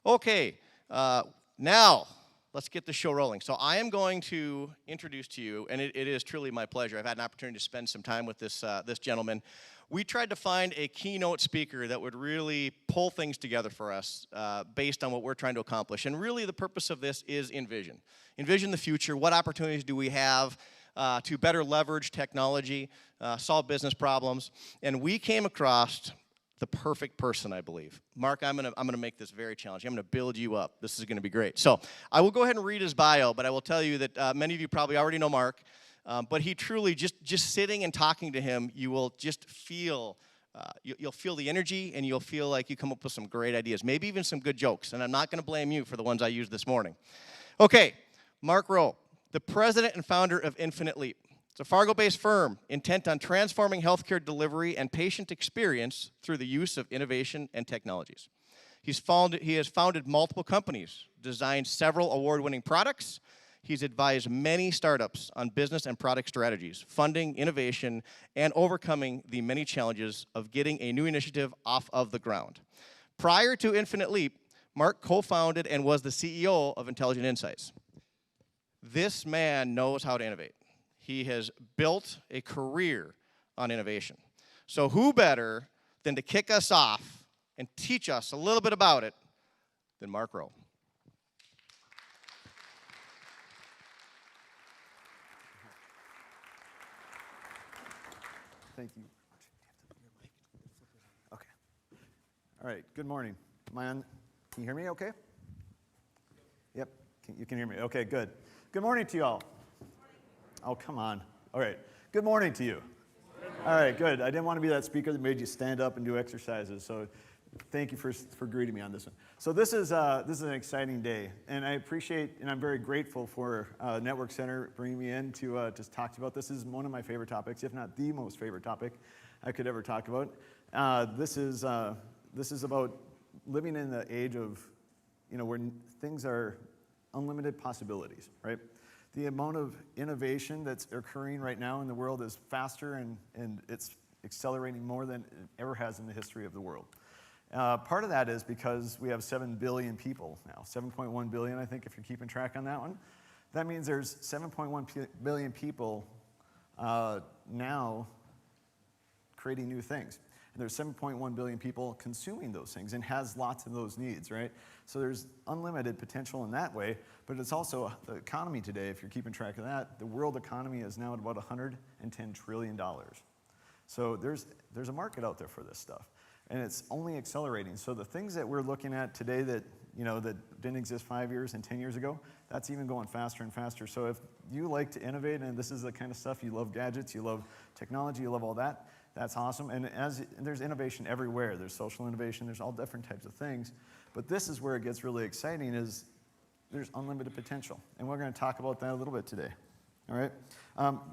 Okay, now let's get the show rolling. So I am going to introduce to you, and it is truly my pleasure. I've had an opportunity to spend some time with this gentleman. We tried to find a keynote speaker that would really pull things together for us based on what we're trying to accomplish. And really the purpose of this is Envision. Envision the future. What opportunities do we have to better leverage technology, solve business problems? And we came across the perfect person, I believe. Mark, I'm gonna make this very challenging. I'm gonna build you up. This is gonna be great. So I will go ahead and read his bio, but I will tell you that many of you probably already know Mark, but he truly, just sitting and talking to him, you will just feel, you'll feel the energy, and you'll feel like you come up with some great ideas, maybe even some good jokes, and I'm not gonna blame you for the ones I used this morning. Okay, Mark Rheault, the president and founder of Infinite Leap. It's a Fargo-based firm intent on transforming healthcare delivery and patient experience through the use of innovation and technologies. He has founded multiple companies, designed several award-winning products. He's advised many startups on business and product strategies, funding, innovation, and overcoming the many challenges of getting a new initiative off of the ground. Prior to Infinite Leap, Mark co-founded and was the CEO of Intelligent Insights. This man knows how to innovate. He has built a career on innovation. So who better than to kick us off and teach us a little bit about it than Mark Rheault. Thank you. Okay. All right, good morning. Am I on? Can you hear me okay? Yep, you can hear me. Okay, good. Good morning to you all. Oh, come on. All right. Good morning to you. All right, good. I didn't want to be that speaker that made you stand up and do exercises, so thank you for greeting me on this one. So this is an exciting day, and I appreciate and I'm very grateful for Network Center bringing me in to just talk to you about this. This is one of my favorite topics, if not the most favorite topic I could ever talk about. This is about living in the age of, where things are unlimited possibilities, right? The amount of innovation that's occurring right now in the world is faster, and it's accelerating more than it ever has in the history of the world. Part of that is because we have 7 billion people now, 7.1 billion, I think, if you're keeping track on that one. That means there's 7.1 billion people now creating new things. And there's 7.1 billion people consuming those things and has lots of those needs, right? So there's unlimited potential in that way, but it's also the economy today, if you're keeping track of that, the world economy is now at about $110 trillion. So there's a market out there for this stuff, and it's only accelerating. So the things that we're looking at today that, that didn't exist 5 years and 10 years ago, that's even going faster and faster. So if you like to innovate, and this is the kind of stuff, you love gadgets, you love technology, you love all that, that's awesome. And there's innovation everywhere. There's social innovation, there's all different types of things. But this is where it gets really exciting, is there's unlimited potential. And we're going to talk about that a little bit today. All right?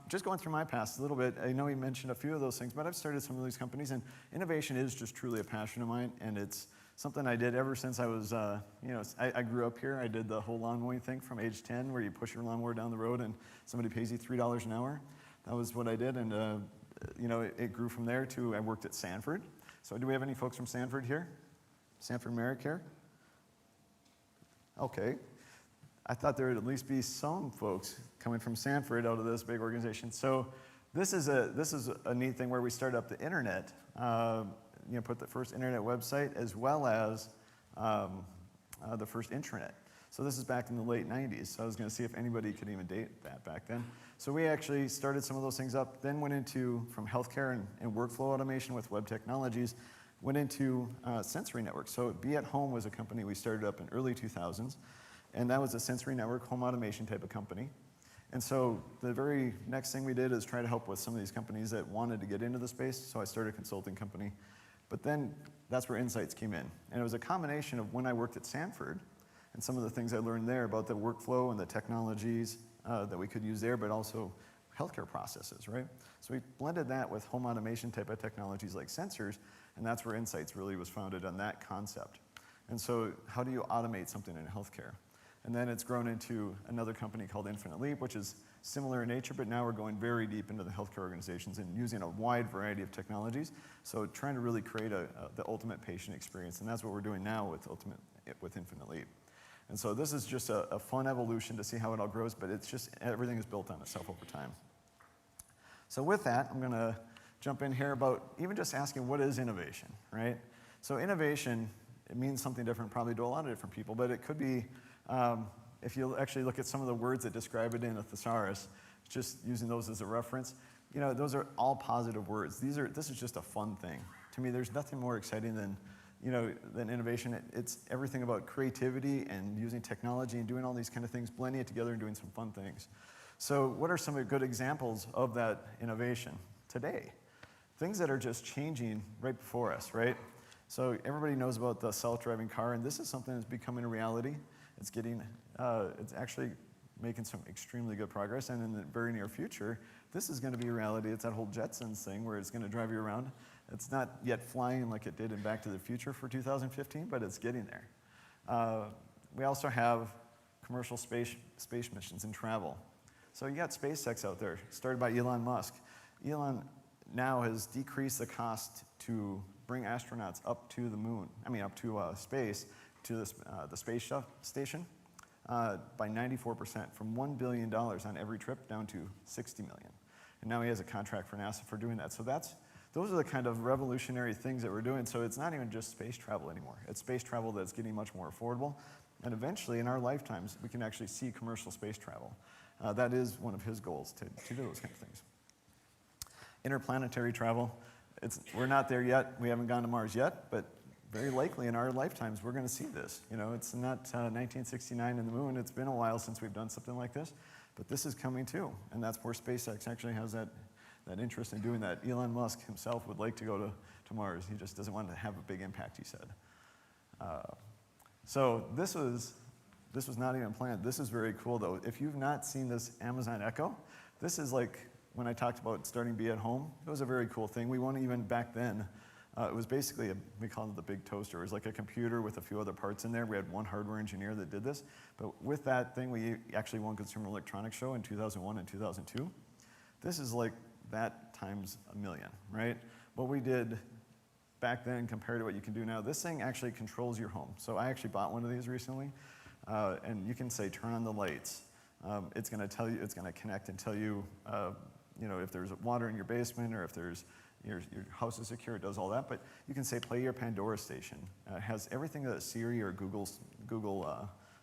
Just going through my past a little bit, I know you mentioned a few of those things, but I've started some of these companies, and innovation is just truly a passion of mine, and it's something I did ever since I was, I grew up here. I did the whole lawn mowing thing from age 10, where you push your lawnmower down the road and somebody pays you $3 an hour. That was what I did, and it grew from there to I worked at Sanford. So do we have any folks from Sanford here? Sanford Merrick here? Okay. I thought there would at least be some folks coming from Sanford out of this big organization. So this is a neat thing where we started up the internet, put the first internet website as well as the first intranet. So this is back in the late 90s. So I was going to see if anybody could even date that back then. So we actually started some of those things up, then went into, from healthcare and workflow automation with web technologies, went into sensory networks. So Be at Home was a company we started up in early 2000s. And that was a sensory network, home automation type of company. And so the very next thing we did is try to help with some of these companies that wanted to get into the space. So I started a consulting company. But then that's where Insights came in. And it was a combination of when I worked at Sanford and some of the things I learned there about the workflow and the technologies that we could use there, but also healthcare processes, right? So we blended that with home automation type of technologies like sensors, and that's where Insights really was founded on that concept. And so how do you automate something in healthcare? And then it's grown into another company called Infinite Leap, which is similar in nature, but now we're going very deep into the healthcare organizations and using a wide variety of technologies. So trying to really create the ultimate patient experience, and that's what we're doing now with with Infinite Leap. And so this is just a fun evolution to see how it all grows, but it's just everything is built on itself over time. So with that, I'm going to jump in here about even just asking what is innovation, right? So innovation, it means something different probably to a lot of different people, but it could be, if you actually look at some of the words that describe it in a thesaurus, just using those as a reference, you know, those are all positive words. This is just a fun thing. To me, there's nothing more exciting than, you know, than innovation. It's everything about creativity and using technology and doing all these kind of things, blending it together and doing some fun things. So what are some good examples of that innovation today? Things that are just changing right before us, right? So everybody knows about the self-driving car, and this is something that's becoming a reality. It's actually making some extremely good progress, and in the very near future, this is going to be a reality. It's that whole Jetsons thing where it's going to drive you around. It's not yet flying like it did in Back to the Future for 2015, but it's getting there. We also have commercial space missions and travel. So you got SpaceX out there, started by Elon Musk. Elon now has decreased the cost to bring astronauts up to the moon, up to space, to the space station, by 94%, from $1 billion on every trip down to $60 million. And now he has a contract for NASA for doing that. So those are the kind of revolutionary things that we're doing. So it's not even just space travel anymore. It's space travel that's getting much more affordable. And eventually, in our lifetimes, we can actually see commercial space travel. That is one of his goals, to do those kind of things. Interplanetary travel, we're not there yet. We haven't gone to Mars yet, but very likely in our lifetimes, we're going to see this. You know, it's not 1969 and the moon. It's been a while since we've done something like this, but this is coming too. And that's where SpaceX actually has that interest in doing that. Elon Musk himself would like to go to Mars. He just doesn't want to have a big impact, he said. So this was not even planned. This is very cool, though. If you've not seen this Amazon Echo, this is like when I talked about starting Be at Home. It was a very cool thing. We won even back then. It was basically, we called it the big toaster. It was like a computer with a few other parts in there. We had one hardware engineer that did this. But with that thing, we actually won Consumer Electronics Show in 2001 and 2002. This is like that times a million, right? What we did back then compared to what you can do now, this thing actually controls your home. So I actually bought one of these recently. And you can say, turn on the lights. It's going to tell you, it's going to connect and tell you, you know, if there's water in your basement or if there's, your house is secure, it does all that. But you can say, play your Pandora station. It has everything that Siri or Google,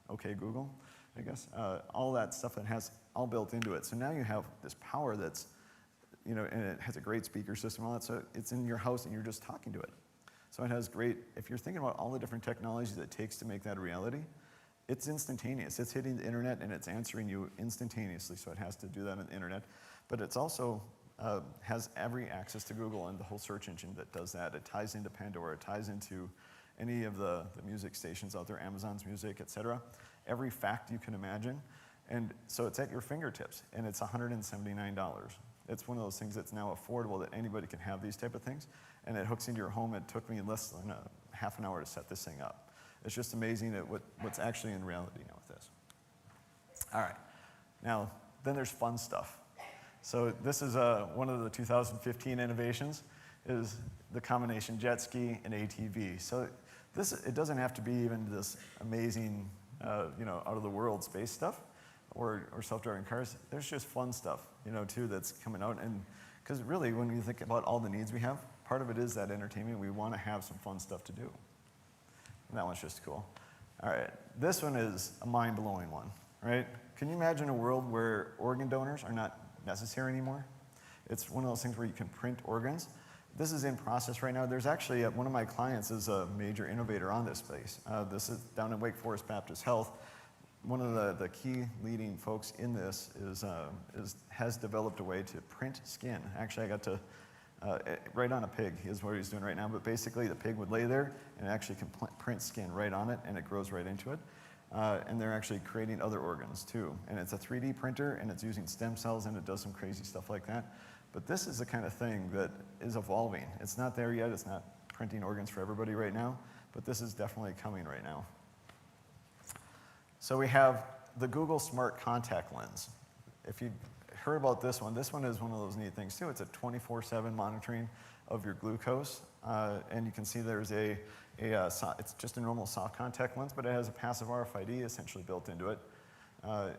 OK Google, I guess, all that stuff that has all built into it. So now you have this power that's, you know, and it has a great speaker system and all that. So it's in your house and you're just talking to it. So it has great, if you're thinking about all the different technologies it takes to make that a reality, it's instantaneous. It's hitting the internet and it's answering you instantaneously, so it has to do that on the internet. But it's also has every access to Google and the whole search engine that does that. It ties into Pandora, it ties into any of the music stations out there, Amazon's Music, et cetera. Every fact you can imagine. And so it's at your fingertips, and it's $179. It's one of those things that's now affordable that anybody can have these type of things. And it hooks into your home. It took me less than half an hour to set this thing up. It's just amazing at what's actually in reality now with this. All right. Now, then there's fun stuff. So this is one of the 2015 innovations, is the combination jet ski and ATV. So it doesn't have to be even this amazing, you know, out-of-the-world space stuff or self-driving cars. There's just fun stuff, you know, too, that's coming out. And because really, when you think about all the needs we have, part of it is that entertainment. We want to have some fun stuff to do. And that one's just cool. All right, this one is a mind-blowing one, right? Can you imagine a world where organ donors are not necessary anymore? It's one of those things where you can print organs. This is in process right now. There's actually, one of my clients is a major innovator on this space. This is down in Wake Forest Baptist Health. One of the key leading folks in this has developed a way to print skin. Actually, I got to, right on a pig is what he's doing right now, but basically the pig would lay there and it actually can print skin right on it and it grows right into it. And they're actually creating other organs too. And it's a 3D printer and it's using stem cells and it does some crazy stuff like that. But this is the kind of thing that is evolving. It's not there yet, it's not printing organs for everybody right now, but this is definitely coming right now. So we have the Google Smart Contact Lens. If you heard about this one. This one is one of those neat things too. It's a 24/7 monitoring of your glucose, and you can see there's it's just a normal soft contact lens, but it has a passive RFID essentially built into it.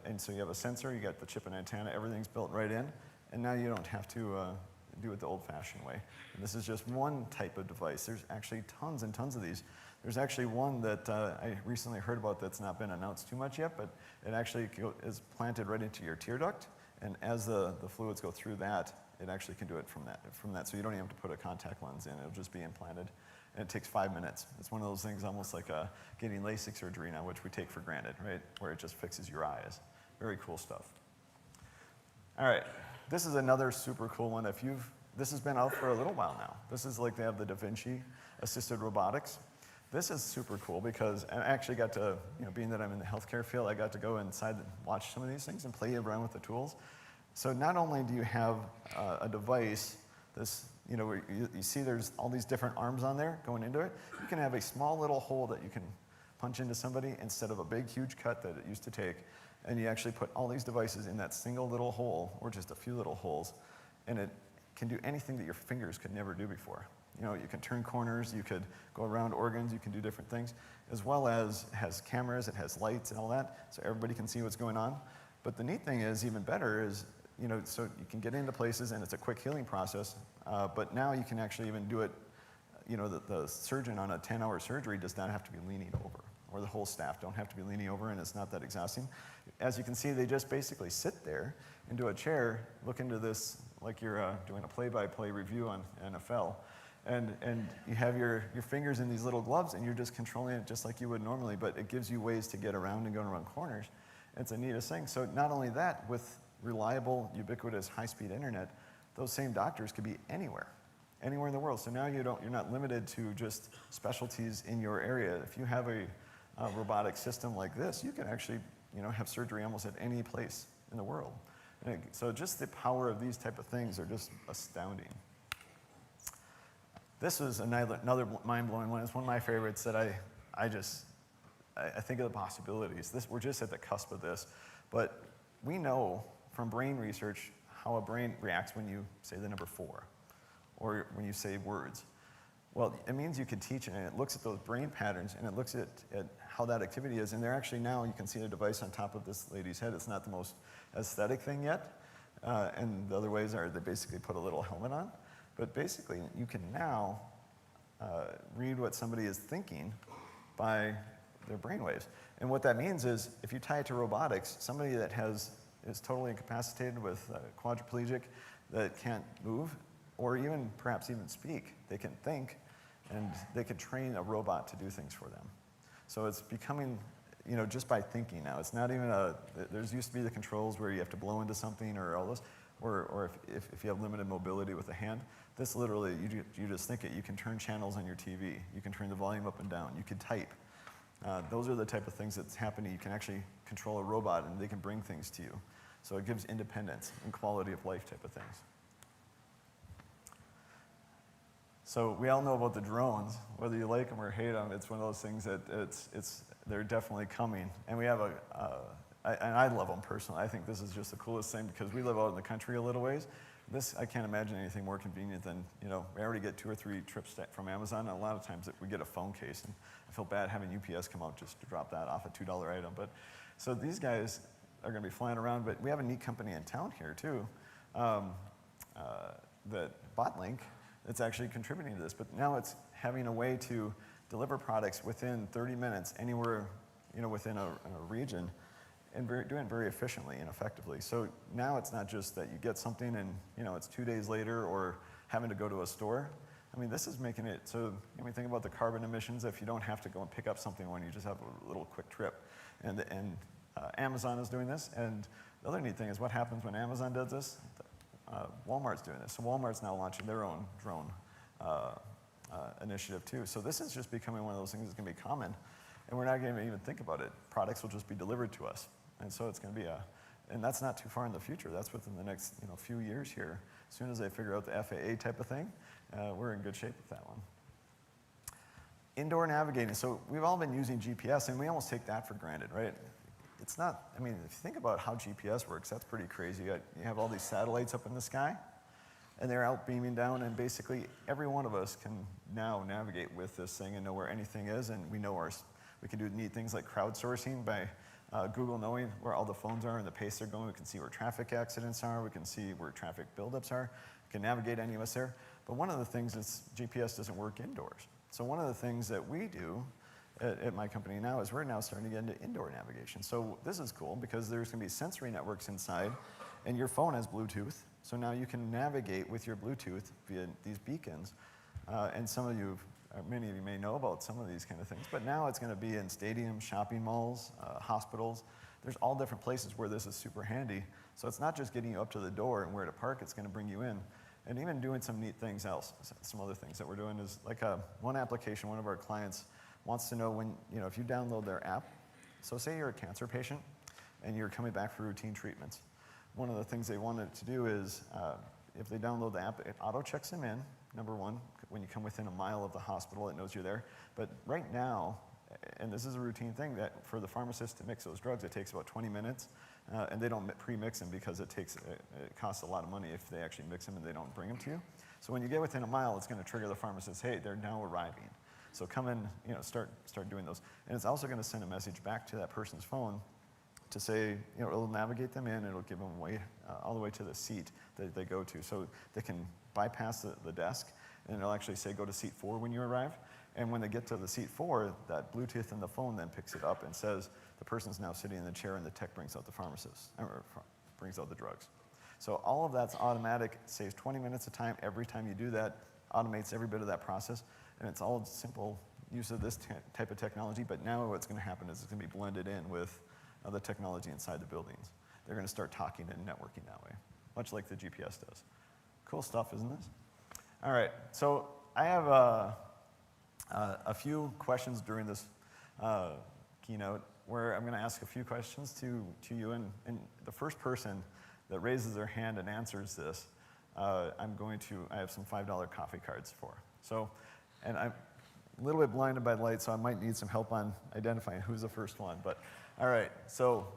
And so you have a sensor, you got the chip and antenna, everything's built right in, and now you don't have to do it the old-fashioned way. And this is just one type of device. There's actually tons and tons of these. There's actually one that I recently heard about that's not been announced too much yet, but it actually is planted right into your tear duct, and as the fluids go through that, it actually can do it from that. So you don't even have to put a contact lens in. It'll just be implanted, and it takes 5 minutes. It's one of those things almost like getting LASIK surgery now, which we take for granted, right? Where it just fixes your eyes. Very cool stuff. All right, this is another super cool one. This has been out for a little while now. This is like they have the Da Vinci assisted robotics. This is super cool because I actually got to, being that I'm in the healthcare field, I got to go inside and watch some of these things and play around with the tools. So not only do you have a device, where you see there's all these different arms on there going into it, you can have a small little hole that you can punch into somebody instead of a big, huge cut that it used to take. And you actually put all these devices in that single little hole, or just a few little holes, and it can do anything that your fingers could never do before. You can turn corners, you could go around organs, you can do different things, as well as it has cameras, it has lights and all that, so everybody can see what's going on. But the neat thing is, even better is, so you can get into places and it's a quick healing process, but now you can actually even do it, the surgeon on a 10-hour surgery does not have to be leaning over, or the whole staff don't have to be leaning over, and it's not that exhausting. As you can see, they just basically sit there into a chair, look into this like you're doing a play-by-play review on NFL, and you have your fingers in these little gloves, and you're just controlling it just like you would normally, but it gives you ways to get around and go around corners. It's the neatest thing. So not only that, with reliable, ubiquitous, high-speed internet, those same doctors could be anywhere in the world. So now you're not limited to just specialties in your area. If you have a robotic system like this, you can actually have surgery almost at any place in the world. So just the power of these type of things are just astounding. This is another mind-blowing one. It's one of my favorites that I think of the possibilities. We're just at the cusp of this. But we know from brain research how a brain reacts when you say the number 4 or when you say words. Well, it means you can teach it, and it looks at those brain patterns, and it looks at how that activity is. And they're actually now, you can see a device on top of this lady's head. It's not the most aesthetic thing yet. And the other ways are they basically put a little helmet on. But basically, you can now read what somebody is thinking by their brainwaves. And what that means is, if you tie it to robotics, somebody that is totally incapacitated with quadriplegic, that can't move, or perhaps even speak, they can think, and they can train a robot to do things for them. So it's becoming, just by thinking now. It's not even there's used to be the controls where you have to blow into something or all those, or if you have limited mobility with the hand. This literally, you just think it. You can turn channels on your TV. You can turn the volume up and down. You can type. Those are the type of things that's happening. You can actually control a robot, and they can bring things to you. So it gives independence and quality of life type of things. So we all know about the drones. Whether you like them or hate them, it's one of those things that they're definitely coming. And we have and I love them personally. I think this is just the coolest thing because we live out in the country a little ways. I can't imagine anything more convenient than, we already get 2 or 3 trips from Amazon, and a lot of times we get a phone case, and I feel bad having UPS come out just to drop that off a $2 item. But so these guys are going to be flying around, but we have a neat company in town here too, that BotLink, that's actually contributing to this. But now it's having a way to deliver products within 30 minutes anywhere, within a region, and doing it very efficiently and effectively. So now it's not just that you get something and it's 2 days later, or having to go to a store. I mean, this is making it so, think about the carbon emissions if you don't have to go and pick up something when you just have a little quick trip. And Amazon is doing this. And the other neat thing is what happens when Amazon does this? Walmart's doing this. So Walmart's now launching their own drone initiative too. So this is just becoming one of those things that's going to be common. And we're not going to even think about it. Products will just be delivered to us. And so it's going to be and that's not too far in the future. That's within the next few years here. As soon as they figure out the FAA type of thing, we're in good shape with that one. Indoor navigating. So we've all been using GPS, and we almost take that for granted, right? it's not, I mean, if you think about how GPS works, that's pretty crazy. You have all these satellites up in the sky, and they're out beaming down, and basically every one of us can now navigate with this thing and know where anything is, and we can do neat things like crowdsourcing by Google knowing where all the phones are and the pace they're going. We can see where traffic accidents are. We can see where traffic buildups are. We can navigate any of us there. But one of the things is GPS doesn't work indoors. So one of the things that we do at my company now is we're now starting to get into indoor navigation. So this is cool because there's going to be sensory networks inside, and your phone has Bluetooth. So now you can navigate with your Bluetooth via these beacons. And many of you may know about some of these kind of things, but now it's going to be in stadiums, shopping malls, hospitals. There's all different places where this is super handy. So it's not just getting you up to the door and where to park, it's going to bring you in. And even doing some neat things else. Some other things that we're doing is like one application, one of our clients wants to know when, if you download their app, so say you're a cancer patient and you're coming back for routine treatments. One of the things they wanted to do is, if they download the app, it auto-checks them in, number one. When you come within a mile of the hospital, it knows you're there. But right now, and this is a routine thing, that for the pharmacist to mix those drugs, it takes about 20 minutes. And they don't pre-mix them because it costs a lot of money if they actually mix them and they don't bring them to you. So when you get within a mile, it's going to trigger the pharmacist, hey, they're now arriving. So come in, start doing those. And it's also going to send a message back to that person's phone to say, it'll navigate them in, it'll give them all the way to the seat that they go to. So they can bypass the desk, and it'll actually say, go to seat 4 when you arrive. And when they get to the seat 4, that Bluetooth in the phone then picks it up and says, the person's now sitting in the chair, and the tech brings out the pharmacist, or brings out the drugs. So all of that's automatic, saves 20 minutes of time every time you do that, automates every bit of that process, and it's all simple use of this type of technology, but now what's going to happen is it's going to be blended in with the technology inside the buildings. They're going to start talking and networking that way, much like the GPS does. Cool stuff, isn't this? All right, so I have a few questions during this keynote where I'm going to ask a few questions to you, and the first person that raises their hand and answers this, I have some $5 coffee cards for. So, and I'm a little bit blinded by the light, so I might need some help on identifying who's the first one. But all right, so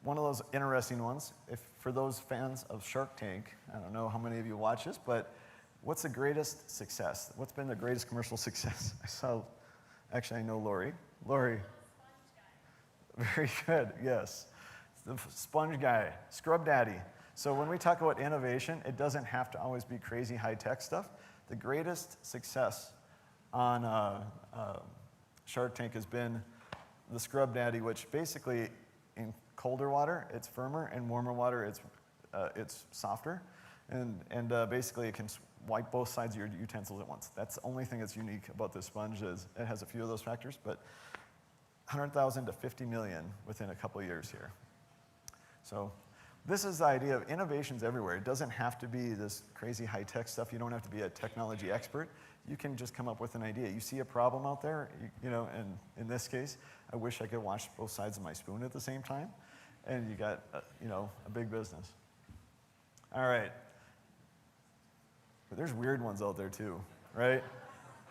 one of those interesting ones, for those fans of Shark Tank, I don't know how many of you watch this, but what's the greatest success? What's been the greatest commercial success? I know Lori. Lori. Very good, yes. The sponge guy, Scrub Daddy. So when we talk about innovation, it doesn't have to always be crazy high-tech stuff. The greatest success on Shark Tank has been the Scrub Daddy, which basically in colder water, it's firmer, and warmer water, it's softer. And basically it can wipe both sides of your utensils at once. That's the only thing that's unique about this sponge is it has a few of those factors, but 100,000 to 50 million within a couple of years here. So this is the idea of innovations everywhere. It doesn't have to be this crazy high-tech stuff. You don't have to be a technology expert. You can just come up with an idea. You see a problem out there, and in this case, I wish I could wash both sides of my spoon at the same time, and you got, a big business. All right. But there's weird ones out there too, right?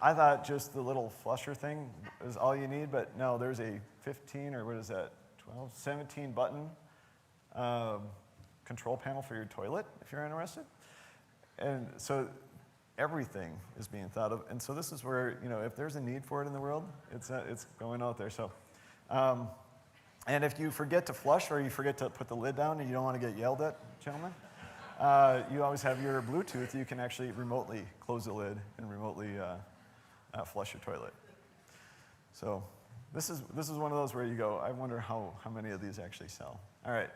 I thought just the little flusher thing is all you need, but no, there's a 15 or 17 button control panel for your toilet if you're interested. And so everything is being thought of. And so this is where, if there's a need for it in the world, it's going out there. So, and if you forget to flush or you forget to put the lid down and you don't want to get yelled at, gentlemen, you always have your Bluetooth. You can actually remotely close the lid and remotely flush your toilet. So this is one of those where you go, I wonder how many of these actually sell. All right.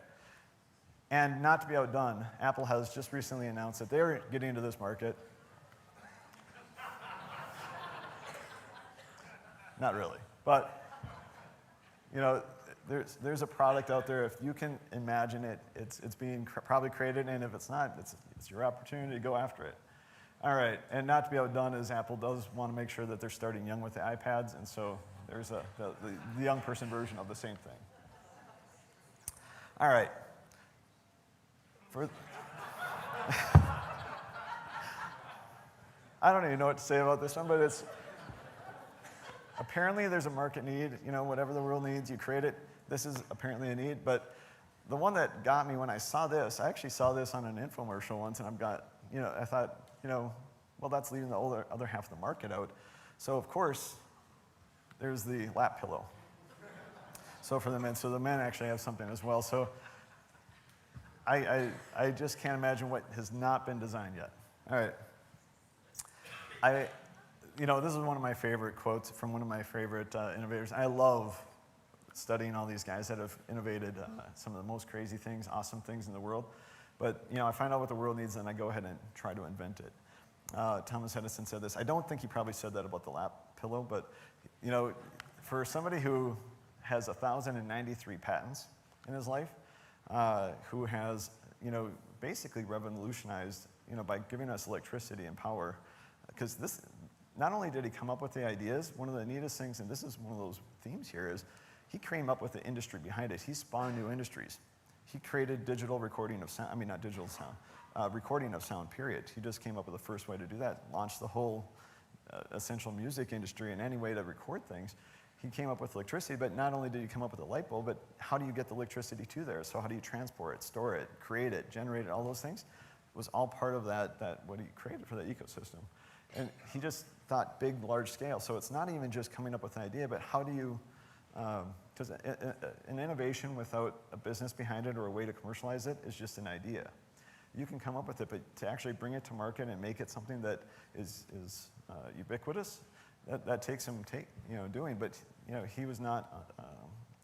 And not to be outdone, Apple has just recently announced that they're getting into this market. Not really, but there's a product out there. If you can imagine it, it's being probably created, and if it's not, it's your opportunity to go after it. All right, and not to be outdone is Apple does want to make sure that they're starting young with the iPads, and so there's the young person version of the same thing. All right. I don't even know what to say about this one, but apparently there's a market need, whatever the world needs, you create it. this is apparently a need, but the one that got me when I saw this, I actually saw this on an infomercial once, and I thought, well, that's leaving the other half of the market out. So of course, there's the lap pillow. So for the men, so the men actually have something as well. So I just can't imagine what has not been designed yet. All right. This is one of my favorite quotes from one of my favorite innovators. I love studying all these guys that have innovated some of the most crazy things, awesome things in the world. But I find out what the world needs, and I go ahead and try to invent it. Thomas Edison said this. I don't think he probably said that about the lap pillow, but for somebody who has 1,093 patents in his life, who has basically revolutionized by giving us electricity and power, because this. Not only did he come up with the ideas, one of the neatest things, and this is one of those themes here, is he came up with the industry behind it. He spawned new industries. He created digital recording of sound, not digital sound, recording of sound, period. He just came up with the first way to do that, launched the whole essential music industry in any way to record things. He came up with electricity, but not only did he come up with a light bulb, but how do you get the electricity to there? So how do you transport it, store it, create it, generate it, all those things? It was all part of that what he created for that ecosystem. And he just thought big, large scale. So it's not even just coming up with an idea, but how do you, because an innovation without a business behind it or a way to commercialize it is just an idea. You can come up with it, but to actually bring it to market and make it something that is ubiquitous, that takes some doing. But he was not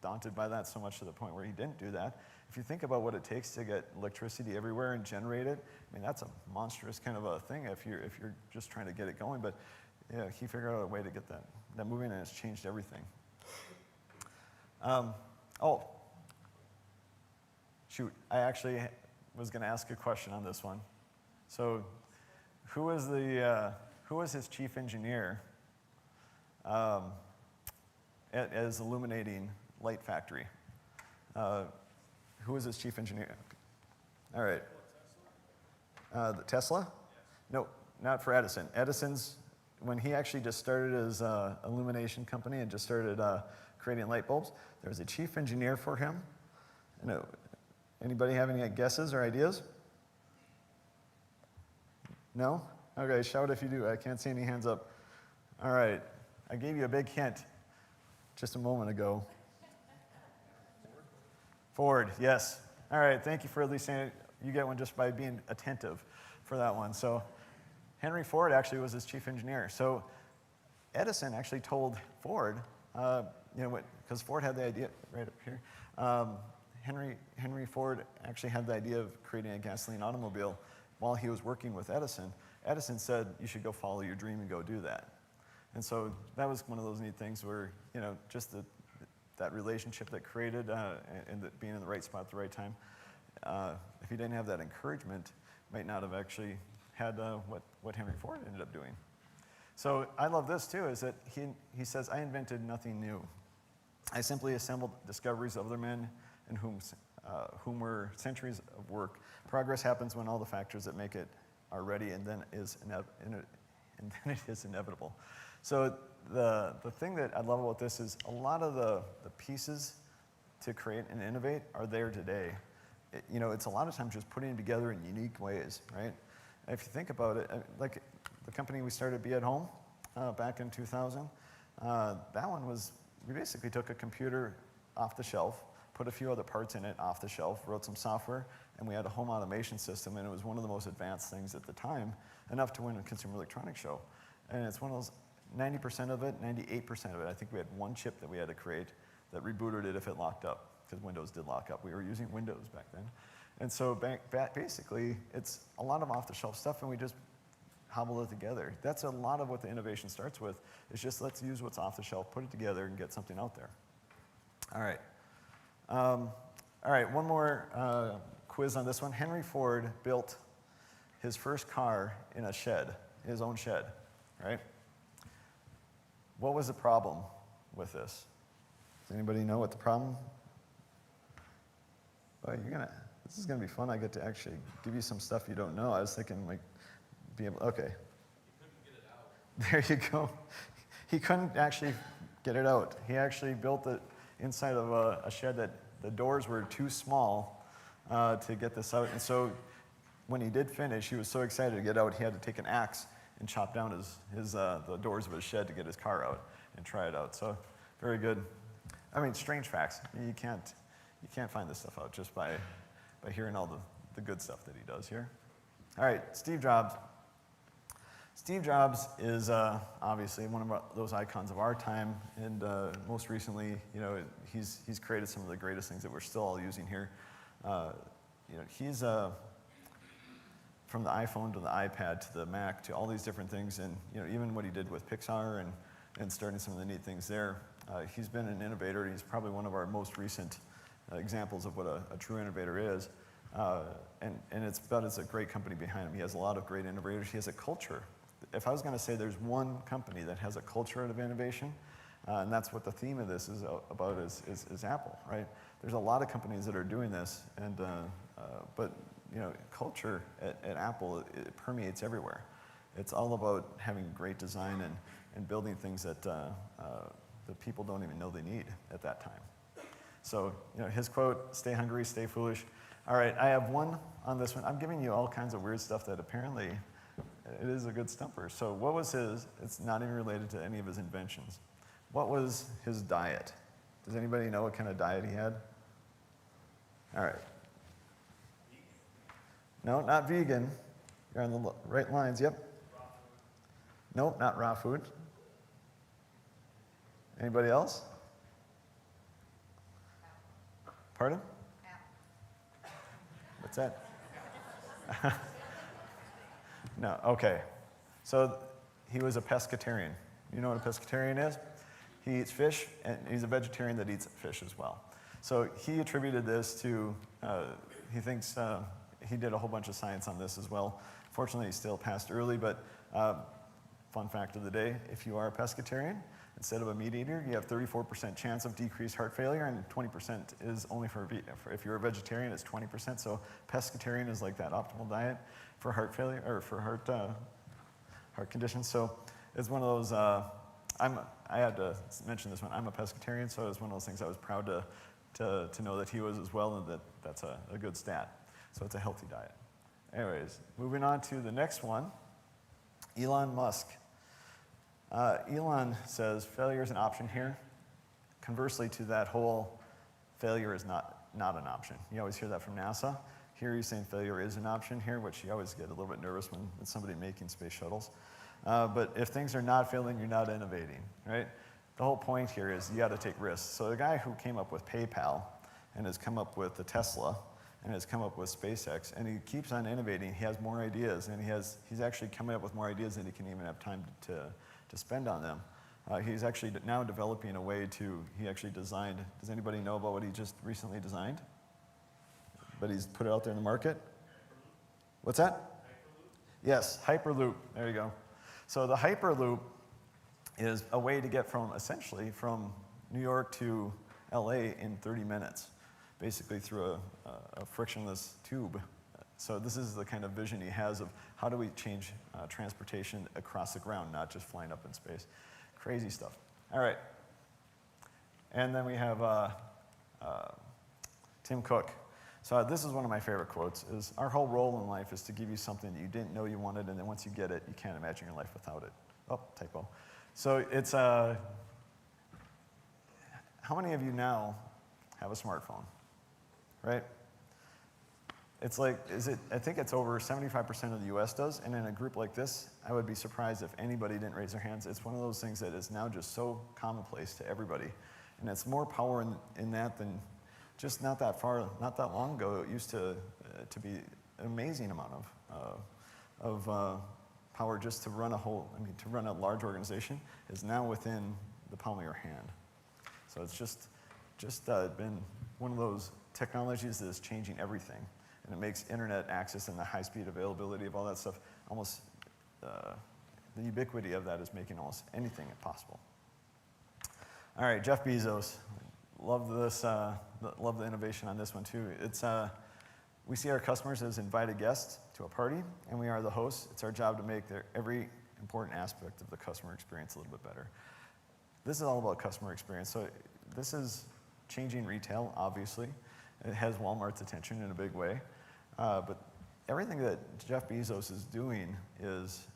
daunted by that so much to the point where he didn't do that. If you think about what it takes to get electricity everywhere and generate it, that's a monstrous kind of a thing if you're just trying to get it going. But he figured out a way to get that moving, and it's changed everything. Shoot, I actually was going to ask a question on this one. So, who was his chief engineer as illuminating light factory? Who was his chief engineer? All right. The Tesla? No, not for Edison. Edison's, when he actually just started his illumination company and just started creating light bulbs, there was a chief engineer for him. Anybody have any guesses or ideas? No? Okay, shout if you do. I can't see any hands up. All right. I gave you a big hint just a moment ago. Ford, yes. All right, thank you for at least saying it. You get one just by being attentive for that one. So Henry Ford actually was his chief engineer. So Edison actually told Ford, because Ford had the idea right up here. Henry Ford actually had the idea of creating a gasoline automobile while he was working with Edison. Edison said, you should go follow your dream and go do that. And so that was one of those neat things where, just that relationship that created and being in the right spot at the right time. If he didn't have that encouragement, might not have actually had what Henry Ford ended up doing. So I love this too, is that he says, I invented nothing new. I simply assembled discoveries of other men in whom were centuries of work. Progress happens when all the factors that make it are ready, and then it is inevitable. So the thing that I love about this is a lot of the pieces to create and innovate are there today. It's a lot of times just putting it together in unique ways, right? If you think about it, like the company we started, Be at Home, back in 2000, that one was, we basically took a computer off the shelf, put a few other parts in it off the shelf, wrote some software, and we had a home automation system, and it was one of the most advanced things at the time, enough to win a Consumer Electronics Show. And it's one of those, 90% of it, 98% of it, I think we had one chip that we had to create that rebooted it if it locked up, because Windows did lock up. We were using Windows back then. And so basically, it's a lot of off-the-shelf stuff, and we just hobbled it together. That's a lot of what the innovation starts with, is just let's use what's off the shelf, put it together, and get something out there. All right. All right, one more quiz on this one. Henry Ford built his first car in a shed, his own shed, right? What was the problem with this? Does anybody know what the problem? Oh, this is gonna be fun. I get to actually give you some stuff you don't know. I was thinking okay. He couldn't get it out. There you go. He couldn't actually get it out. He actually built it inside of a shed that the doors were too small to get this out. And so when he did finish, he was so excited to get out, he had to take an axe and chop down the doors of his shed to get his car out and try it out. So very good. I mean, strange facts. You can't find this stuff out just by hearing all the good stuff that he does here. All right, Steve Jobs. Steve Jobs is obviously one of those icons of our time, and most recently, he's created some of the greatest things that we're still all using here. He's from the iPhone to the iPad to the Mac to all these different things, and even what he did with Pixar and starting some of the neat things there. He's been an innovator. He's probably one of our most recent examples of what a true innovator is. And it's a great company behind him. He has a lot of great innovators. He has a culture. If I was going to say there's one company that has a culture of innovation, and that's what the theme of this is about, is Apple, right? There's a lot of companies that are doing this, but culture at Apple, it permeates everywhere. It's all about having great design and building things that people don't even know they need at that time. So his quote, "Stay hungry, stay foolish." All right, I have one on this one. I'm giving you all kinds of weird stuff that apparently it is a good stumper. So what was his? It's not even related to any of his inventions. What was his diet? Does anybody know what kind of diet he had? All right. No, not vegan. You're on the right lines, yep. Nope, not raw food. Anybody else? Pardon? What's that? No, okay. So he was a pescatarian. You know what a pescatarian is? He eats fish, and he's a vegetarian that eats fish as well. So he attributed this to, he thinks, he did a whole bunch of science on this as well. Fortunately, he still passed early, but fun fact of the day, if you are a pescatarian, instead of a meat eater, you have 34% chance of decreased heart failure, and 20% is only if you're a vegetarian, it's 20%. So pescatarian is like that optimal diet for heart failure, or for heart conditions. So it's one of those, I had to mention this one, I'm a pescatarian, so it's one of those things I was proud to know that he was as well, and that's a good stat. So it's a healthy diet. Anyways, moving on to the next one, Elon Musk. Elon says failure is an option here. Conversely to that whole failure is not an option. You always hear that from NASA. Here he's saying failure is an option here, which you always get a little bit nervous when it's somebody making space shuttles. But if things are not failing, you're not innovating, right? The whole point here is you got to take risks. So the guy who came up with PayPal and has come up with the Tesla and has come up with SpaceX, and he keeps on innovating. He has more ideas, and he's actually coming up with more ideas than he can even have time to spend on them. He's actually now developing a way he actually designed, does anybody know about what he just recently designed? But he's put it out there in the market? What's that? Hyperloop? Yes, Hyperloop, there you go. So the Hyperloop is a way to get essentially from New York to LA in 30 minutes, basically through a frictionless tube. So this is the kind of vision he has of how do we change transportation across the ground, not just flying up in space. Crazy stuff. All right. And then we have Tim Cook. So this is one of my favorite quotes, is our whole role in life is to give you something that you didn't know you wanted, and then once you get it, you can't imagine your life without it. Oh, typo. So it's, how many of you now have a smartphone, right? It's like, I think it's over 75% of the US does, and in a group like this, I would be surprised if anybody didn't raise their hands. It's one of those things that is now just so commonplace to everybody. And it's more power in that than just not that long ago, it used to be an amazing amount of power just to run to run a large organization is now within the palm of your hand. So it's just been one of those technologies that is changing everything. And it makes internet access and the high-speed availability of all that stuff almost, the ubiquity of that is making almost anything possible. All right, Jeff Bezos. Love this, love the innovation on this one too. We see our customers as invited guests to a party, and we are the hosts. It's our job to make every important aspect of the customer experience a little bit better. This is all about customer experience. So this is changing retail, obviously. It has Walmart's attention in a big way. But everything that Jeff Bezos is doing is,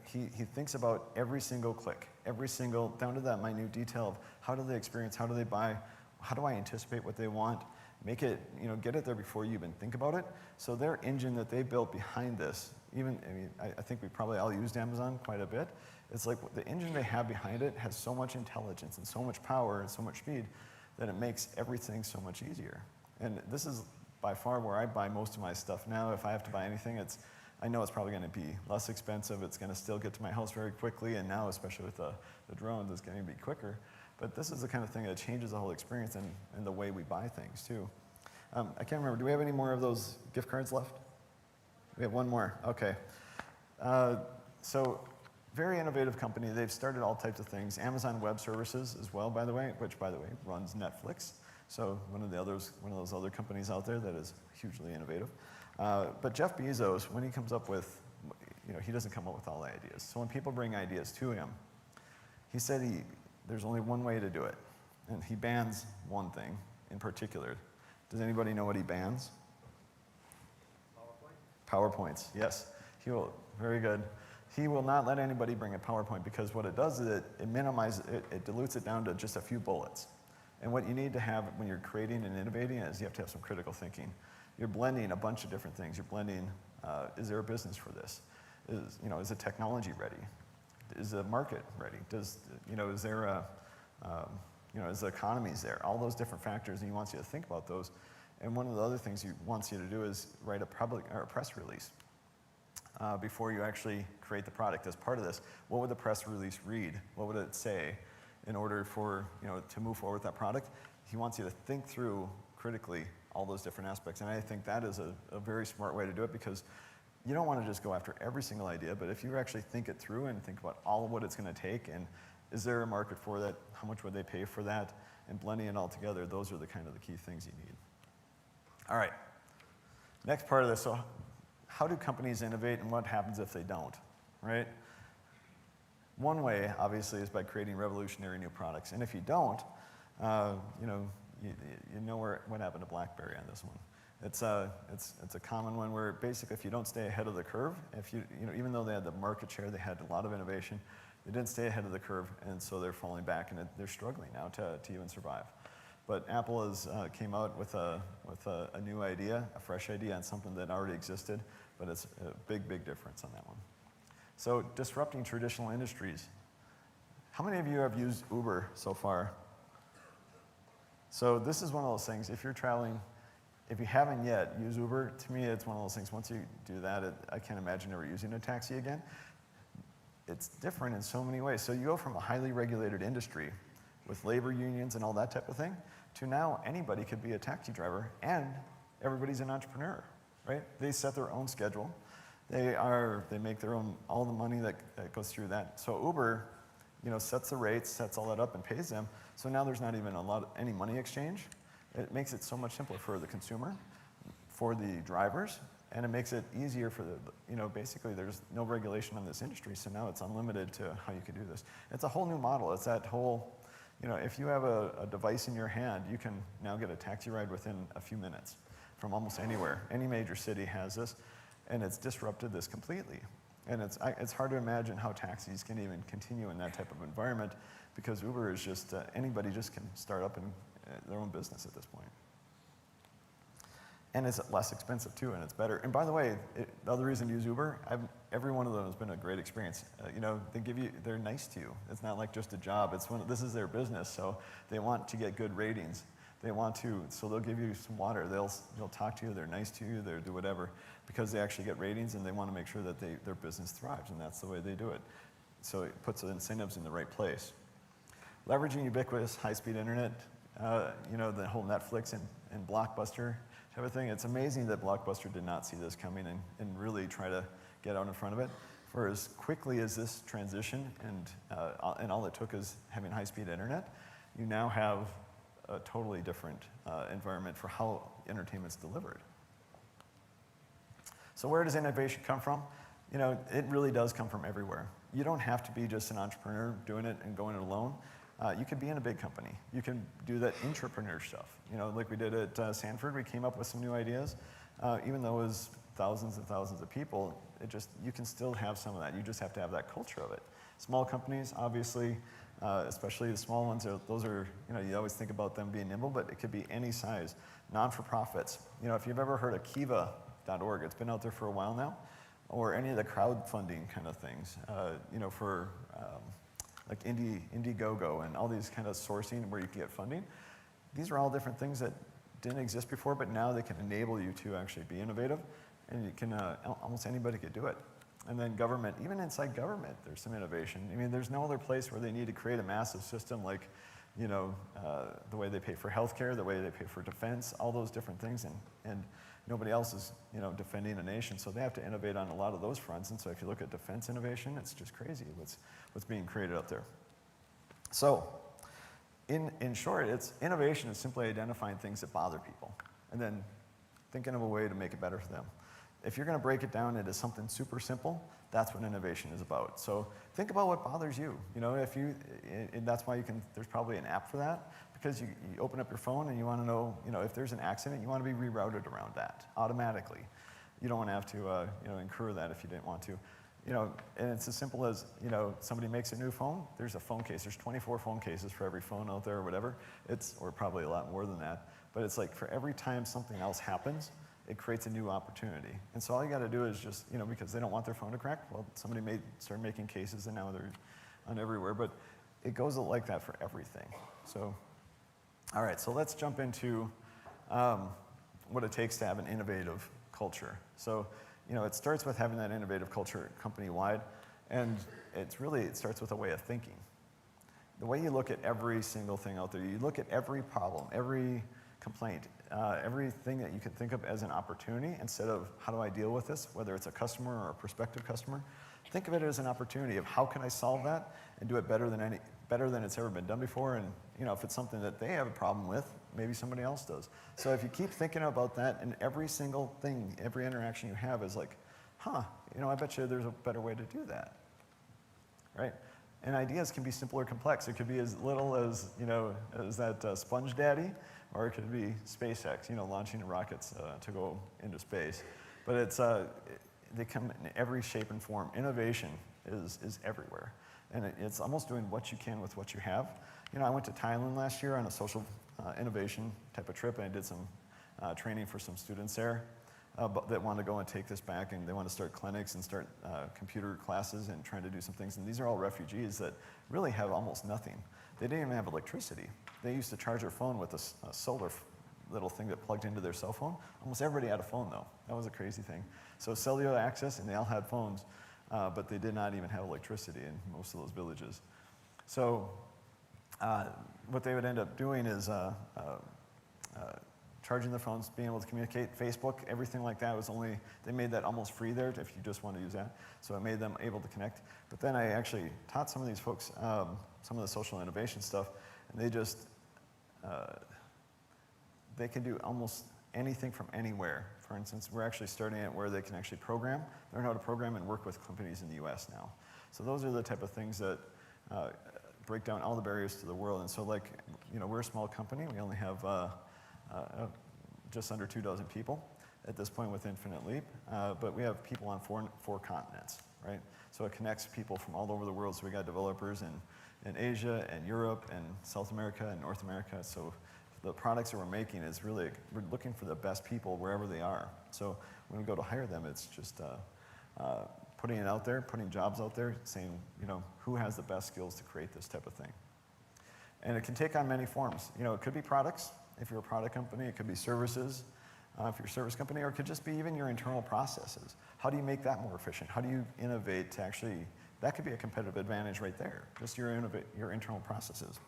he thinks about every single click, every single, down to that minute detail of how do they experience, how do they buy, how do I anticipate what they want, make it, get it there before you even think about it. So their engine that they built behind this, I think we probably all used Amazon quite a bit. It's like the engine they have behind it has so much intelligence and so much power and so much speed that it makes everything so much easier. And this is by far where I buy most of my stuff now. If I have to buy anything, I know it's probably going to be less expensive. It's going to still get to my house very quickly, and now, especially with the drones, it's going to be quicker. But this is the kind of thing that changes the whole experience and the way we buy things, too. I can't remember. Do we have any more of those gift cards left? We have one more. Okay. So very innovative company. They've started all types of things. Amazon Web Services as well, by the way, which, by the way, runs Netflix. So one of those other companies out there that is hugely innovative. But Jeff Bezos, when he comes up with, he doesn't come up with all the ideas. So when people bring ideas to him, he said there's only one way to do it. And he bans one thing in particular. Does anybody know what he bans? PowerPoints, yes. He will, very good. He will not let anybody bring a PowerPoint because what it does is it minimizes, it dilutes it down to just a few bullets. And what you need to have when you're creating and innovating is you have to have some critical thinking. You're blending a bunch of different things. You're blending, is there a business for this? Is the technology ready? Is the market ready? Is there is the economy's there? All those different factors, and he wants you to think about those. And one of the other things he wants you to do is write a press release before you actually create the product. As part of this, what would the press release read? What would it say in order for to move forward with that product? He wants you to think through critically all those different aspects. And I think that is a very smart way to do it because you don't want to just go after every single idea, but if you actually think it through and think about all of what it's going to take and is there a market for that, how much would they pay for that, and blending it all together, those are the kind of the key things you need. All right, next part of this, so how do companies innovate and what happens if they don't, right? One way, obviously, is by creating revolutionary new products. And if you don't, you know what happened to BlackBerry on this one. It's a common one where basically if you don't stay ahead of the curve, even though they had the market share, they had a lot of innovation, they didn't stay ahead of the curve, and so they're falling back, and they're struggling now to even survive. But Apple came out with a new idea, a fresh idea on something that already existed, but it's a big, big difference on that one. So disrupting traditional industries. How many of you have used Uber so far? So this is one of those things, if you're traveling, if you haven't yet used Uber, to me it's one of those things, once you do that, I can't imagine ever using a taxi again. It's different in so many ways. So you go from a highly regulated industry with labor unions and all that type of thing, to now anybody could be a taxi driver and everybody's an entrepreneur, right? They set their own schedule. They make their own, all the money that goes through that. So Uber, sets the rates, sets all that up and pays them. So now there's not even any money exchange. It makes it so much simpler for the consumer, for the drivers, and it makes it easier for basically there's no regulation on this industry, so now it's unlimited to how you can do this. It's a whole new model. It's that whole, if you have a device in your hand, you can now get a taxi ride within a few minutes from almost anywhere. Any major city has this, and it's disrupted this completely. And it's hard to imagine how taxis can even continue in that type of environment because Uber is just, anybody just can start up their own business at this point. And it's less expensive too, and it's better. And by the way, the other reason to use Uber, every one of them has been a great experience. They're nice to you. It's not like just a job. This is their business, so they want to get good ratings. So they'll give you some water. They'll talk to you. They're nice to you. They'll do whatever because they actually get ratings, and they want to make sure that their business thrives, and that's the way they do it. So it puts the incentives in the right place. Leveraging ubiquitous high-speed internet, the whole Netflix and Blockbuster type of thing. It's amazing that Blockbuster did not see this coming and really try to get out in front of it. For as quickly as this transition and all it took is having high-speed internet, you now have a totally different environment for how entertainment's delivered. So where does innovation come from? It really does come from everywhere. You don't have to be just an entrepreneur doing it and going it alone. You could be in a big company. You can do that entrepreneur stuff. Like we did at Sanford, we came up with some new ideas. Even though it was thousands and thousands of people, you can still have some of that. You just have to have that culture of it. Small companies, obviously, especially the small ones, those are, you always think about them being nimble, but it could be any size. Non-for-profits. If you've ever heard of Kiva.org, it's been out there for a while now, or any of the crowdfunding kind of things, for like Indiegogo and all these kind of sourcing where you can get funding. These are all different things that didn't exist before, but now they can enable you to actually be innovative, and you can, almost anybody could do it. And then government, even inside government, there's some innovation. I mean, there's no other place where they need to create a massive system like, the way they pay for healthcare, the way they pay for defense, all those different things, and nobody else is, defending a nation, so they have to innovate on a lot of those fronts. And so if you look at defense innovation, it's just crazy what's being created out there. So, in short, innovation is simply identifying things that bother people, and then thinking of a way to make it better for them. If you're going to break it down into something super simple, that's what innovation is about. So think about what bothers you. And that's why there's probably an app for that, because you open up your phone and you want to know, if there's an accident, you want to be rerouted around that automatically. You don't want to have to, incur that if you didn't want to. And it's as simple as, somebody makes a new phone, there's a phone case. There's 24 phone cases for every phone out there or whatever. Or probably a lot more than that. But it's like for every time something else happens, it creates a new opportunity. And so all you got to do is just, because they don't want their phone to crack, well, somebody may start making cases and now they're on everywhere. But it goes like that for everything. So, all right, so let's jump into what it takes to have an innovative culture. So, it starts with having that innovative culture company-wide, and it starts with a way of thinking. The way you look at every single thing out there, you look at every problem, every complaint, everything that you can think of as an opportunity instead of how do I deal with this, whether it's a customer or a prospective customer. Think of it as an opportunity of how can I solve that and do it better than it's ever been done before. And if it's something that they have a problem with, maybe somebody else does. So if you keep thinking about that, and every single thing, every interaction you have is like, I bet you there's a better way to do that, right? And ideas can be simple or complex. It could be as little as as that Sponge Daddy, or it could be SpaceX, launching rockets to go into space. But they come in every shape and form. Innovation is everywhere, and it's almost doing what you can with what you have. I went to Thailand last year on a social innovation type of trip, and I did some training for some students there that want to go and take this back, and they want to start clinics and start computer classes and trying to do some things. And these are all refugees that really have almost nothing. They didn't even have electricity. They used to charge their phone with a solar little thing that plugged into their cell phone. Almost everybody had a phone, though. That was a crazy thing. So cellular access, and they all had phones, but they did not even have electricity in most of those villages. So what they would end up doing is charging their phones, being able to communicate. Facebook, everything like that they made that almost free there if you just want to use that. So it made them able to connect. But then I actually taught some of these folks some of the social innovation stuff, and they can do almost anything from anywhere. For instance, we're actually starting at where they can actually learn how to program and work with companies in the US now. So those are the type of things that break down all the barriers to the world. And so we're a small company. We only have just under 24 people at this point with Infinite Leap, but we have people on four continents, right? So it connects people from all over the world. So we got developers in Asia and Europe and South America and North America. So the products that we're making is really, we're looking for the best people wherever they are. So when we go to hire them, it's just putting it out there, putting jobs out there, saying, who has the best skills to create this type of thing. And it can take on many forms. It could be products. If you're a product company, it could be services. If you're a service company, or it could just be even your internal processes. How do you make that more efficient? How do you innovate to actually, that could be a competitive advantage right there, just your internal processes.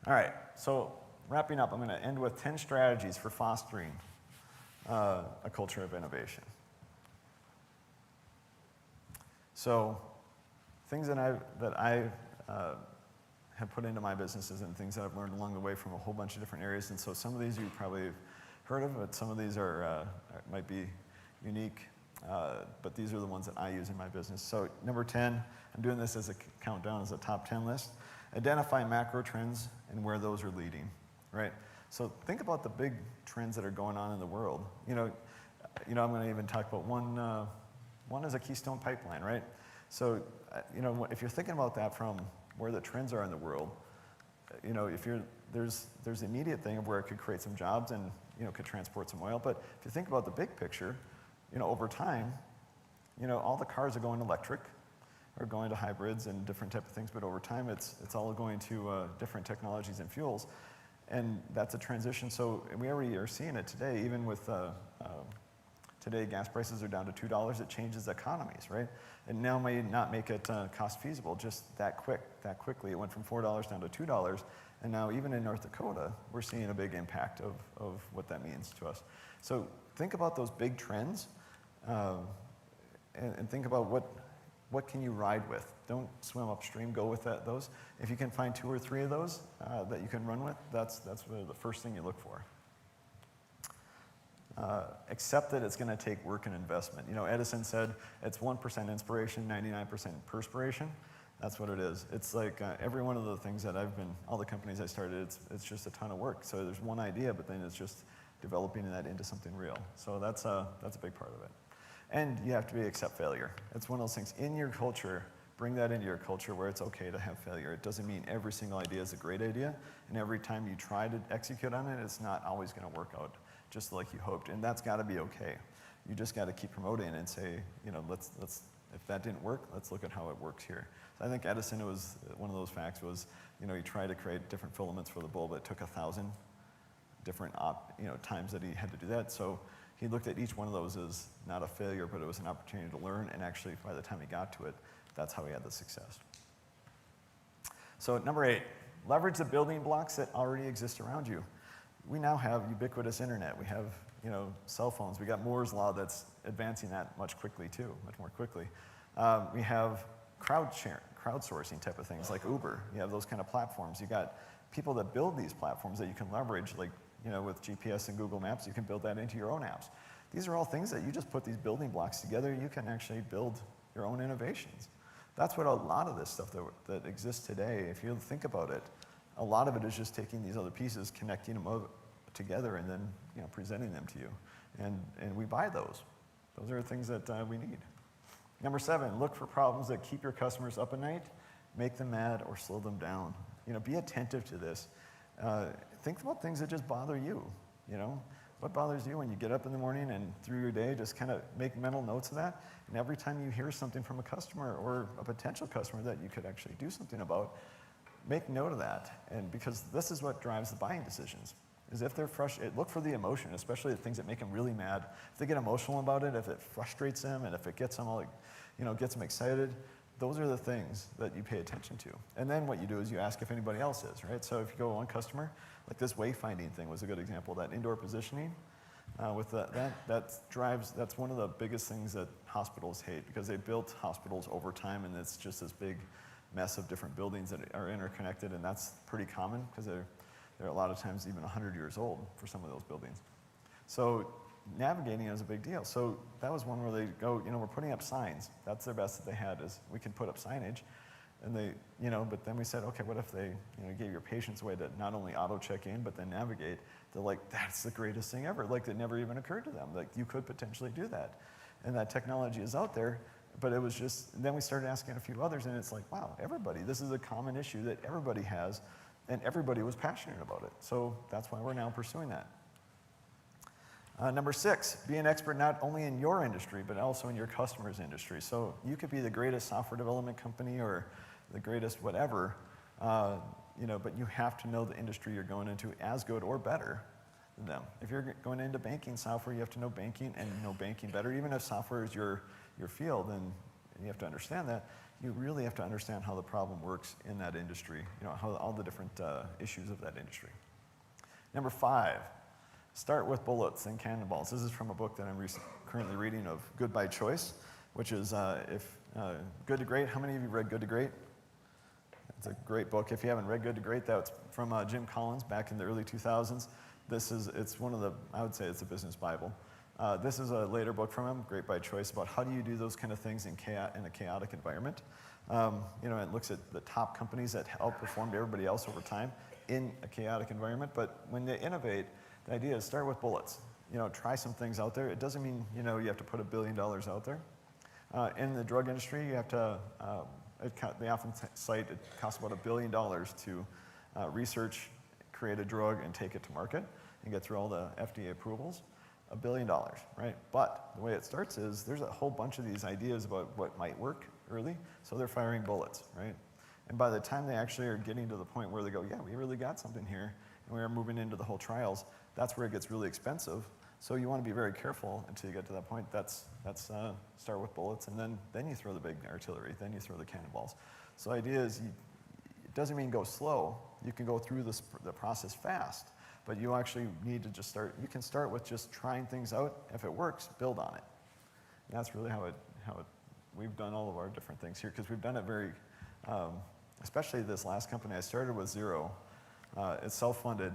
All right, so wrapping up, I'm going to end with 10 strategies for fostering a culture of innovation. So things that I have put into my businesses and things that I've learned along the way from a whole bunch of different areas. And so some of these you probably have heard of, but some of these might be unique. but these are the ones that I use in my business. So number 10, I'm doing this as a countdown, as a top 10 list. Identify macro trends and where those are leading, right? So think about the big trends that are going on in the world. I'm going to even talk about one is a Keystone Pipeline, right? So, if you're thinking about that from where the trends are in the world, there's the immediate thing of where it could create some jobs and, could transport some oil. But if you think about the big picture, over time, all the cars are going electric or going to hybrids and different type of things. But over time, it's all going to different technologies and fuels. And that's a transition. So we already are seeing it today, even with today gas prices are down to $2. It changes economies, right? And now may not make it cost feasible just that quickly. It went from $4 down to $2. And now even in North Dakota, we're seeing a big impact of what that means to us. So think about those big trends and think about what can you ride with. Don't swim upstream, go with those. If you can find 2 or 3 of those that you can run with, that's really the first thing you look for. Accept that it's going to take work and investment. Edison said it's 1% inspiration, 99% perspiration. That's what it is. It's like every one of the things that all the companies I started, it's just a ton of work. So there's one idea, but then it's just developing that into something real. So that's a big part of it. And you have to accept failure. It's one of those things in your culture. Bring that into your culture where it's okay to have failure. It doesn't mean every single idea is a great idea, and every time you try to execute on it, it's not always going to work out just like you hoped, and that's got to be okay. You just got to keep promoting and say, let's if that didn't work, let's look at how it works here. So I think Edison, it was one of those facts was, he tried to create different filaments for the bulb. It took 1,000 different times that he had to do that. So he looked at each one of those as not a failure, but it was an opportunity to learn, and actually by the time he got to it, that's how he had the success. So number 8, leverage the building blocks that already exist around you. We now have ubiquitous internet. We have, cell phones. We got Moore's Law that's advancing that much more quickly. We have crowdsourcing type of things like Uber. You have those kind of platforms. You got people that build these platforms that you can leverage, like, with GPS and Google Maps, you can build that into your own apps. These are all things that you just put these building blocks together, you can actually build your own innovations. That's what a lot of this stuff that exists today, if you think about it, a lot of it is just taking these other pieces, connecting them together, and then presenting them to you. And we buy those. Those are the things that we need. Number 7, look for problems that keep your customers up at night, make them mad, or slow them down. Be attentive to this. Think about things that just bother you. What bothers you when you get up in the morning and through your day, just kind of make mental notes of that. And every time you hear something from a customer or a potential customer that you could actually do something about, make note of that. And because this is what drives the buying decisions, is if they're frustrated, look for the emotion, especially the things that make them really mad. If they get emotional about it, if it frustrates them, and if it gets them all, gets them excited, those are the things that you pay attention to. And then what you do is you ask if anybody else is, right? So if you go to one customer, like this wayfinding thing was a good example, that indoor positioning. That's one of the biggest things that hospitals hate, because they built hospitals over time, and it's just this big mess of different buildings that are interconnected, and that's pretty common because they're a lot of times even 100 years old for some of those buildings. So navigating is a big deal. So that was one where they go, we're putting up signs. That's their best that they had, is we can put up signage. And they, but then we said, okay, what if they, gave your patients a way to not only auto check in, but then navigate? They're like, that's the greatest thing ever. Like, it never even occurred to them. Like, you could potentially do that. And that technology is out there, but it was just, then we started asking a few others, and it's like, wow, this is a common issue that everybody has, and everybody was passionate about it. So that's why we're now pursuing that. Number 6, be an expert not only in your industry, but also in your customer's industry. So you could be the greatest software development company or the greatest whatever, but you have to know the industry you're going into as good or better than them. If you're going into banking software, you have to know banking and know banking better. Even if software is your field, and you have to understand that, you really have to understand how the problem works in that industry, how all the different issues of that industry. Number 5, start with bullets and cannonballs. This is from a book that I'm currently reading of Good by Choice, which is Good to Great. How many of you read Good to Great? It's a great book. If you haven't read Good to Great, that's from Jim Collins back in the early 2000s. It's one of the, I would say it's a business Bible. This is a later book from him, great by choice, about how do you do those kind of things in a chaotic environment. It looks at the top companies that outperformed everybody else over time in a chaotic environment. But when they innovate, the idea is start with bullets. Try some things out there. It doesn't mean you have to put $1 billion out there. In the drug industry, you have to. They often cite it costs about $1 billion to research, create a drug, and take it to market and get through all the FDA approvals. $1 billion, right? But the way it starts is there's a whole bunch of these ideas about what might work early, so they're firing bullets, right? And by the time they actually are getting to the point where they go, yeah, we really got something here, and we are moving into the whole trials, that's where it gets really expensive. So you want to be very careful until you get to that point. That's start with bullets, and then you throw the big artillery, then you throw the cannonballs. So the idea is it doesn't mean go slow. You can go through the process fast, but you actually need to just start. You can start with just trying things out. If it works, build on it. And that's really how we've done all of our different things here, because we've done it very, especially this last company. I started with zero. It's self-funded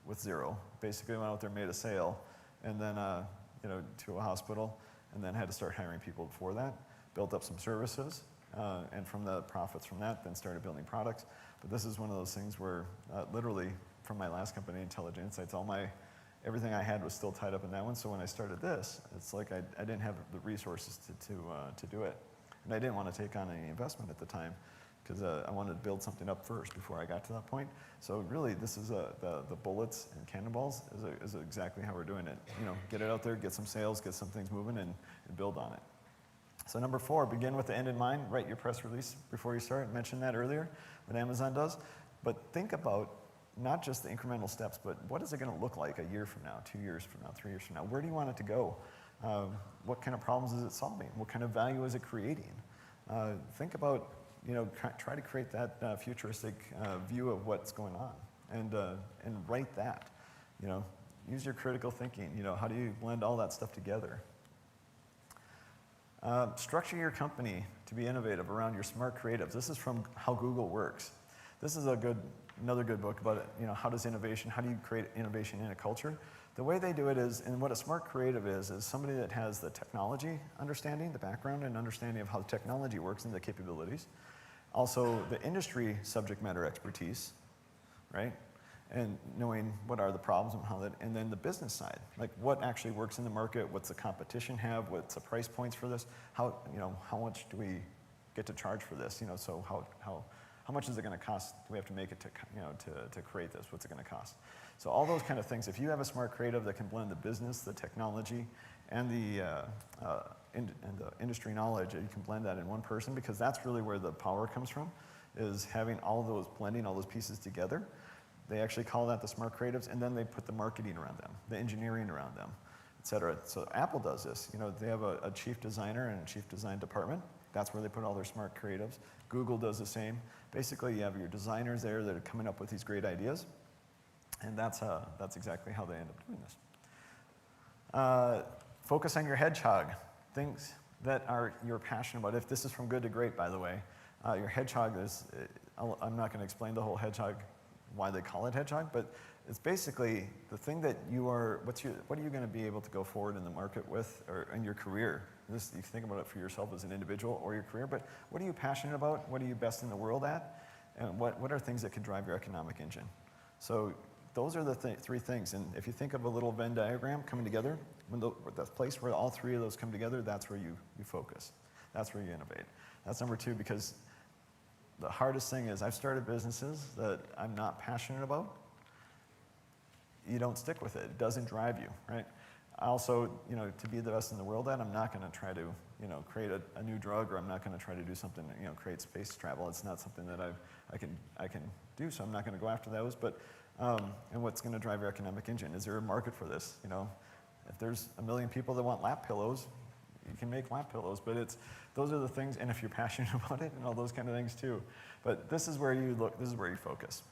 with zero. Basically went out there, made a sale, and then to a hospital, and then had to start hiring people before that. Built up some services, and from the profits from that, then started building products. But this is one of those things where literally from my last company, Intelligent Insights, everything I had was still tied up in that one. So when I started this, it's like I didn't have the resources to do it. And I didn't want to take on any investment at the time because I wanted to build something up first before I got to that point. So really, this is the bullets and cannonballs is exactly how we're doing it. Get it out there, get some sales, get some things moving, and build on it. So number 4, begin with the end in mind. Write your press release before you start. I mentioned that earlier, what Amazon does. But think about not just the incremental steps, but what is it going to look like a year from now, 2 years from now, 3 years from now? Where do you want it to go? What kind of problems is it solving? What kind of value is it creating? Think about, try to create that futuristic view of what's going on, and write that. Use your critical thinking. How do you blend all that stuff together? Structure your company to be innovative around your smart creatives. This is from How Google Works. This is another good book about it. How do you create innovation in a culture? The way they do it is, and what a smart creative is somebody that has the technology understanding, the background and understanding of how technology works and the capabilities. Also, the industry subject matter expertise, right? And knowing what are the problems and then the business side, like what actually works in the market, what's the competition have, what's the price points for this, how much do we get to charge for this, so how much is it going to cost? Do we have to make it to create this? What's it going to cost? So all those kind of things. If you have a smart creative that can blend the business, the technology, and the industry knowledge, you can blend that in one person, because that's really where the power comes from, is having blending all those pieces together. They actually call that the smart creatives, and then they put the marketing around them, the engineering around them, et cetera. So Apple does this. They have a chief designer and a chief design department. That's where they put all their smart creatives. Google does the same. Basically, you have your designers there that are coming up with these great ideas, and that's exactly how they end up doing this. Focus on your hedgehog, things that you're passionate about. If this is from good to great, by the way, your hedgehog is, I'm not going to explain the whole hedgehog, why they call it hedgehog, but it's basically the thing that what are you going to be able to go forward in the market with, or in your career? You think about it for yourself as an individual or your career, but what are you passionate about? What are you best in the world at? And what are things that can drive your economic engine? So those are the 3 things. And if you think of a little Venn diagram coming together, the place where all 3 of those come together, that's where you focus. That's where you innovate. That's number 2, because the hardest thing is I've started businesses that I'm not passionate about. You don't stick with it. It doesn't drive you, right? Also, to be the best in the world at, I'm not going to try to, create a new drug, or I'm not going to try to do something, create space travel. It's not something that I can do, so I'm not going to go after those. But and what's going to drive your economic engine? Is there a market for this? If there's 1 million people that want lap pillows, you can make lap pillows. But those are the things, and if you're passionate about it, and all those kind of things too. But this is where you look. This is where you focus.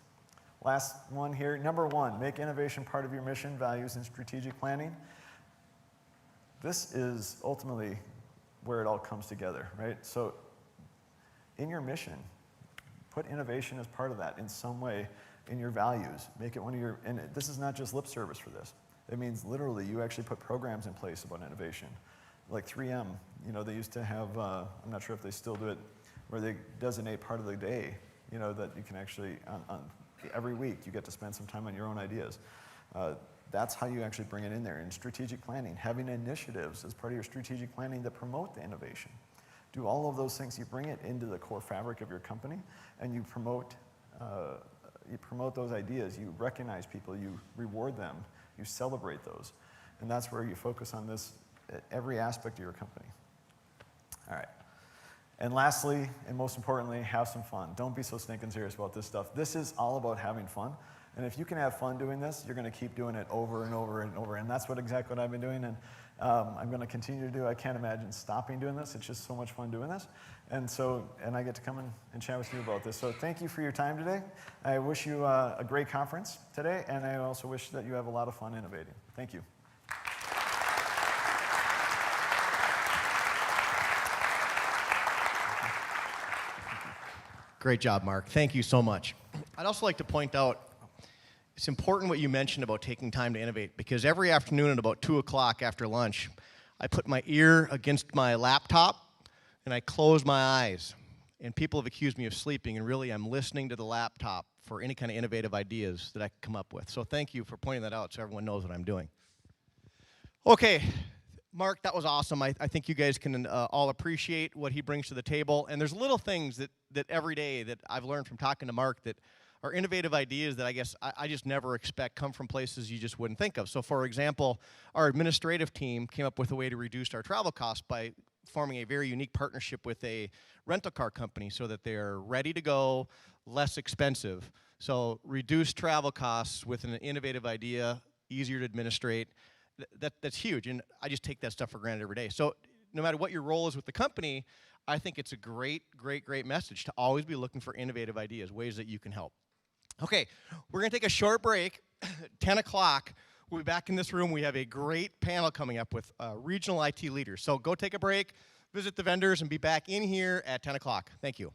Last one here. Number 1, make innovation part of your mission, values, and strategic planning. This is ultimately where it all comes together, right? So in your mission, put innovation as part of that in some way in your values. Make it one of your, and this is not just lip service for this. It means literally you actually put programs in place about innovation. Like 3M, they used to have, I'm not sure if they still do it, where they designate part of the day, that you can actually, every week you get to spend some time on your own ideas. That's how you actually bring it in there. In strategic planning, having initiatives as part of your strategic planning that promote the innovation. Do all of those things. You bring it into the core fabric of your company, and you promote those ideas. You recognize people. You reward them. You celebrate those. And that's where you focus on this at every aspect of your company. All right. And lastly, and most importantly, have some fun. Don't be so stinking serious about this stuff. This is all about having fun. And if you can have fun doing this, you're going to keep doing it over and over and over. And that's exactly what I've been doing. And I'm going to continue to do. I can't imagine stopping doing this. It's just so much fun doing this. And I get to come in and chat with you about this. So thank you for your time today. I wish you a great conference today. And I also wish that you have a lot of fun innovating. Thank you. Great job, Mark. Thank you so much. I'd also like to point out, it's important what you mentioned about taking time to innovate, because every afternoon at about 2 o'clock after lunch, I put my ear against my laptop and I close my eyes. And people have accused me of sleeping, and really I'm listening to the laptop for any kind of innovative ideas that I can come up with. So thank you for pointing that out so everyone knows what I'm doing. Okay. Mark, that was awesome. I think you guys can all appreciate what he brings to the table. And there's little things that every day that I've learned from talking to Mark that are innovative ideas that I guess I just never expect come from places you just wouldn't think of. So for example, our administrative team came up with a way to reduce our travel costs by forming a very unique partnership with a rental car company so that they're ready to go, less expensive. So reduced travel costs with an innovative idea, easier to administrate. That's huge, and I just take that stuff for granted every day. So no matter what your role is with the company, I think it's a great, great, great message to always be looking for innovative ideas, ways that you can help. Okay, we're going to take a short break. 10 o'clock, we'll be back in this room. We have a great panel coming up with regional IT leaders. So go take a break, visit the vendors, and be back in here at 10 o'clock. Thank you.